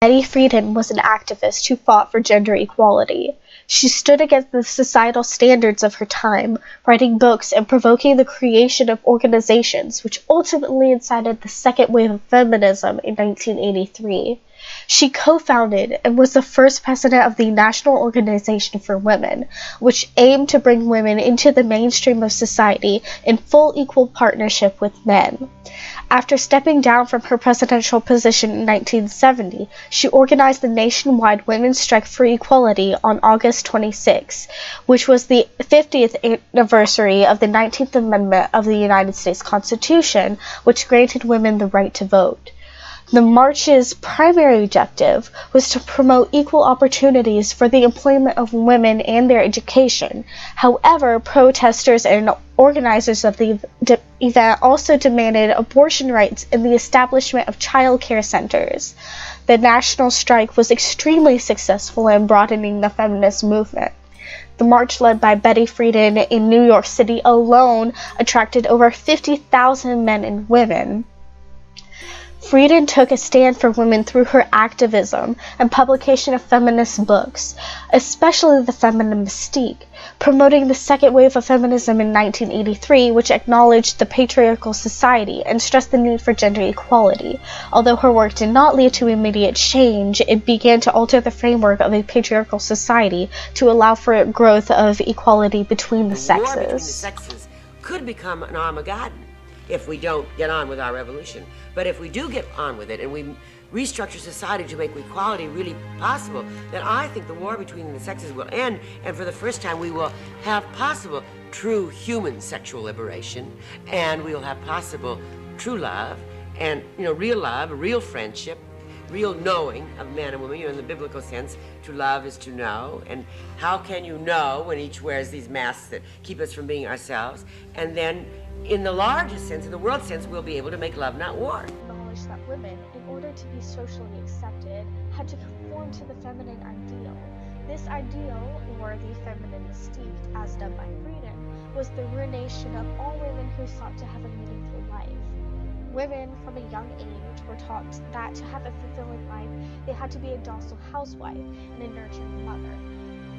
Betty Friedan was an activist who fought for gender equality. She stood against the societal standards of her time, writing books and provoking the creation of organizations which ultimately incited the second wave of feminism in 1983. She co-founded and was the first president of the National Organization for Women, which aimed to bring women into the mainstream of society in full equal partnership with men. After stepping down from her presidential position in 1970, she organized the nationwide Women's Strike for Equality on August 26, which was the 50th anniversary of the 19th Amendment of the United States Constitution, which granted women the right to vote. The march's primary objective was to promote equal opportunities for the employment of women and their education. However, protesters and organizers of the event also demanded abortion rights and the establishment of child care centers. The national strike was extremely successful in broadening the feminist movement. The march led by Betty Friedan in New York City alone attracted over 50,000 men and women. Friedan took a stand for women through her activism and publication of feminist books, especially the feminine Mystique, promoting the second wave of feminism in 1983, which acknowledged the patriarchal society and stressed the need for gender equality. Although her work did not lead to immediate change, it began to alter the framework of a patriarchal society to allow for growth of equality between the sexes. War between the sexes could become an Armageddon if we don't get on with our revolution. But if we do get on with it and we restructure society to make equality really possible, then I think the war between the sexes will end, and for the first time we will have possible true human sexual liberation, and we will have possible true love, and real love, real friendship, real knowing of man and woman. In the biblical sense, to love is to know, and how can you know when each wears these masks that keep us from being ourselves? And then in the largest sense, in the world sense, we'll be able to make love, not war. Acknowledged that women, in order to be socially accepted, had to conform to the feminine ideal. This ideal, or the feminine Mystique, as dubbed by Friedan, was the ruination of all women who sought to have a meaningful life. Women, from a young age, were taught that to have a fulfilling life, they had to be a docile housewife and a nurturing mother.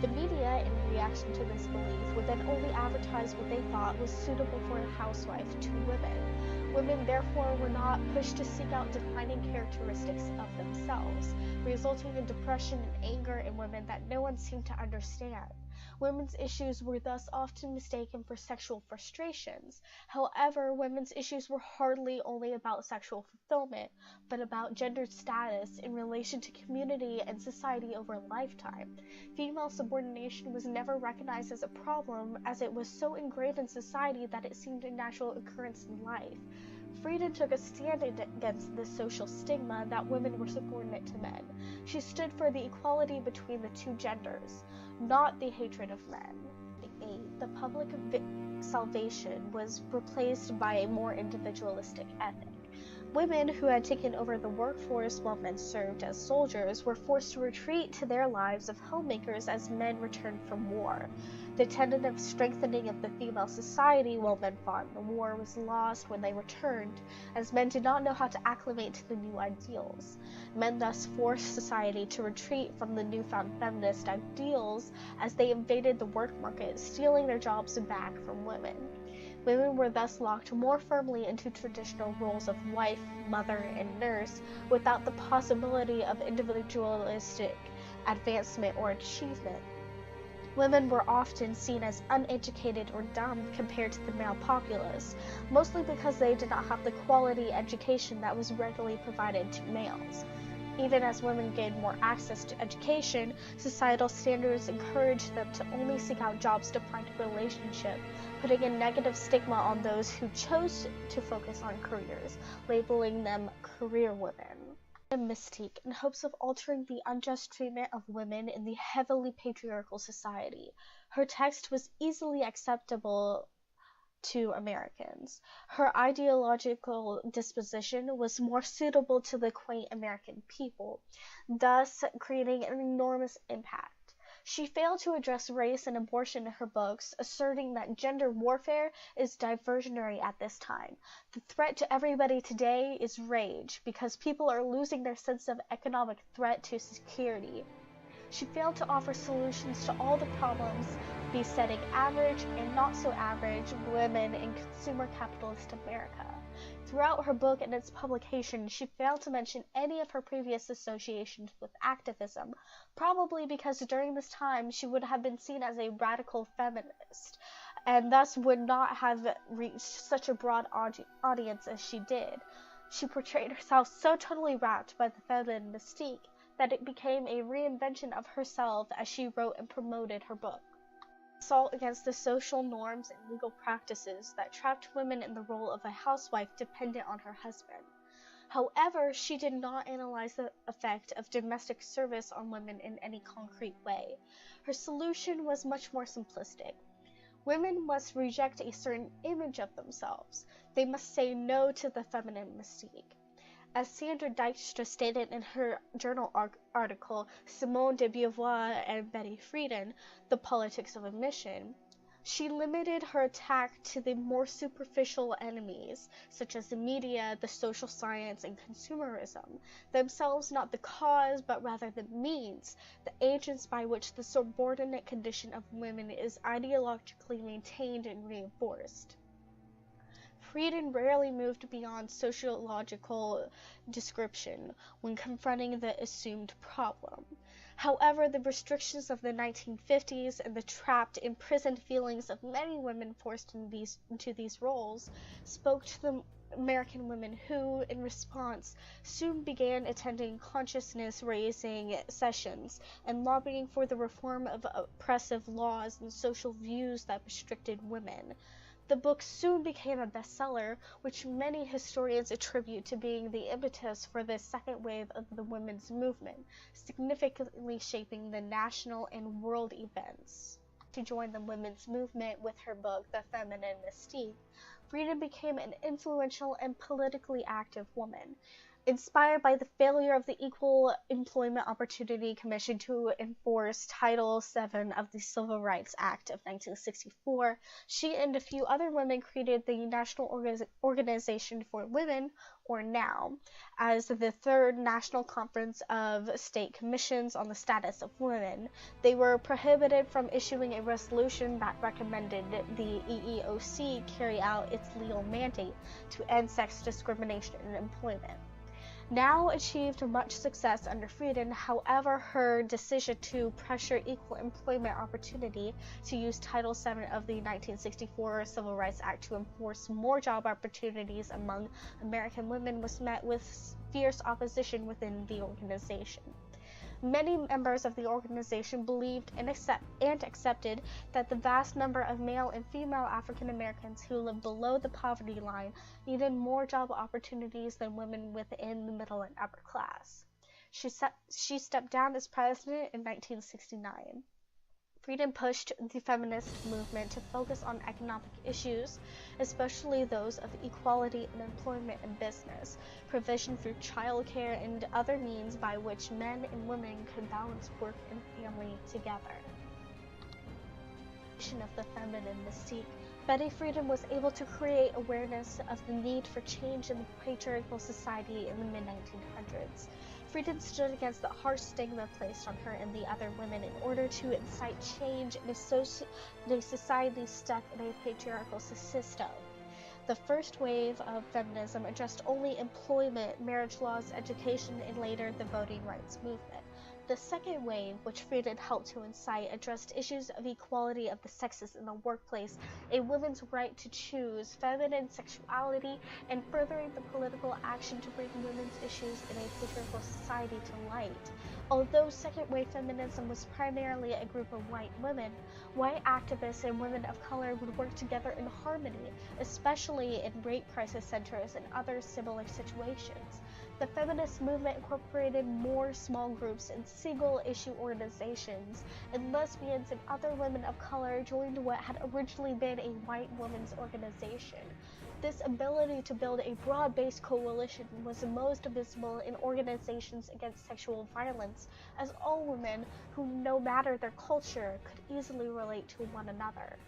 The media, in reaction to this belief, would then only advertise what they thought was suitable for a housewife to women. Women, therefore, were not pushed to seek out defining characteristics of themselves, resulting in depression and anger in women that no one seemed to understand. Women's issues were thus often mistaken for sexual frustrations. However, women's issues were hardly only about sexual fulfillment, but about gendered status in relation to community and society over a lifetime. Female subordination was never recognized as a problem, as it was so ingrained in society that it seemed a natural occurrence in life. Friedan took a stand against this social stigma that women were subordinate to men. She stood for the equality between the two genders, not the hatred of men. The public salvation was replaced by a more individualistic ethic. Women who had taken over the workforce while men served as soldiers were forced to retreat to their lives of homemakers as men returned from war. The tentative strengthening of the female society while men fought in the war was lost when they returned, as men did not know how to acclimate to the new ideals. Men thus forced society to retreat from the newfound feminist ideals as they invaded the work market, stealing their jobs back from women. Women were thus locked more firmly into traditional roles of wife, mother, and nurse, without the possibility of individualistic advancement or achievement. Women were often seen as uneducated or dumb compared to the male populace, mostly because they did not have the quality education that was readily provided to males. Even as women gained more access to education, societal standards encouraged them to only seek out jobs to find a relationship, putting a negative stigma on those who chose to focus on careers, labeling them career women. Mystique, in hopes of altering the unjust treatment of women in the heavily patriarchal society. Her text was easily acceptable to Americans. Her ideological disposition was more suitable to the quaint American people, thus creating an enormous impact. She failed to address race and abortion in her books, asserting that gender warfare is diversionary at this time. The threat to everybody today is rage, because people are losing their sense of economic threat to security. She failed to offer solutions to all the problems besetting average and not so average women in consumer capitalist America. Throughout her book and its publication, she failed to mention any of her previous associations with activism, probably because during this time she would have been seen as a radical feminist, and thus would not have reached such a broad audience as she did. She portrayed herself so totally wrapped by the feminine mystique that it became a reinvention of herself as she wrote and promoted her book. Assault against the social norms and legal practices that trapped women in the role of a housewife dependent on her husband. However, she did not analyze the effect of domestic service on women in any concrete way. Her solution was much more simplistic. Women must reject a certain image of themselves. They must say no to the feminine mystique. As Sandra Dijkstra stated in her journal article, Simone de Beauvoir and Betty Friedan, The Politics of Omission, she limited her attack to the more superficial enemies, such as the media, the social science, and consumerism, themselves not the cause but rather the means, the agents by which the subordinate condition of women is ideologically maintained and reinforced. Friedan rarely moved beyond sociological description when confronting the assumed problem. However, the restrictions of the 1950s and the trapped, imprisoned feelings of many women forced into these roles spoke to the American women who, in response, soon began attending consciousness-raising sessions and lobbying for the reform of oppressive laws and social views that restricted women. The book soon became a bestseller, which many historians attribute to being the impetus for the second wave of the women's movement, significantly shaping the national and world events. To join the women's movement with her book, The Feminine Mystique, Friedan became an influential and politically active woman. Inspired by the failure of the Equal Employment Opportunity Commission to enforce Title VII of the Civil Rights Act of 1964, she and a few other women created the National Organization for Women, or NOW, as the third National Conference of State Commissions on the Status of Women. They were prohibited from issuing a resolution that recommended the EEOC carry out its legal mandate to end sex discrimination in employment. Now achieved much success under Friedan. However, her decision to pressure equal employment opportunity to use Title VII of the 1964 Civil Rights Act to enforce more job opportunities among American women was met with fierce opposition within the organization. Many members of the organization believed and accepted that the vast number of male and female African Americans who lived below the poverty line needed more job opportunities than women within the middle and upper class. She stepped down as president in 1969. Friedan pushed the feminist movement to focus on economic issues, especially those of equality in employment and business, provision for childcare, and other means by which men and women could balance work and family together. Of the feminine mystique, Betty Friedan was able to create awareness of the need for change in the patriarchal society in the mid-1900s. Friedan stood against the harsh stigma placed on her and the other women in order to incite change in a society stuck in a patriarchal system. The first wave of feminism addressed only employment, marriage laws, education, and later the voting rights movement. The second wave, which Friedan helped to incite, addressed issues of equality of the sexes in the workplace, a woman's right to choose, feminine sexuality, and furthering the political action to bring women's issues in a patriarchal society to light. Although second-wave feminism was primarily a group of white women, white activists and women of color would work together in harmony, especially in rape crisis centers and other similar situations. The feminist movement incorporated more small groups and single-issue organizations, and lesbians and other women of color joined what had originally been a white women's organization. This ability to build a broad-based coalition was most visible in organizations against sexual violence, as all women, who no matter their culture, could easily relate to one another.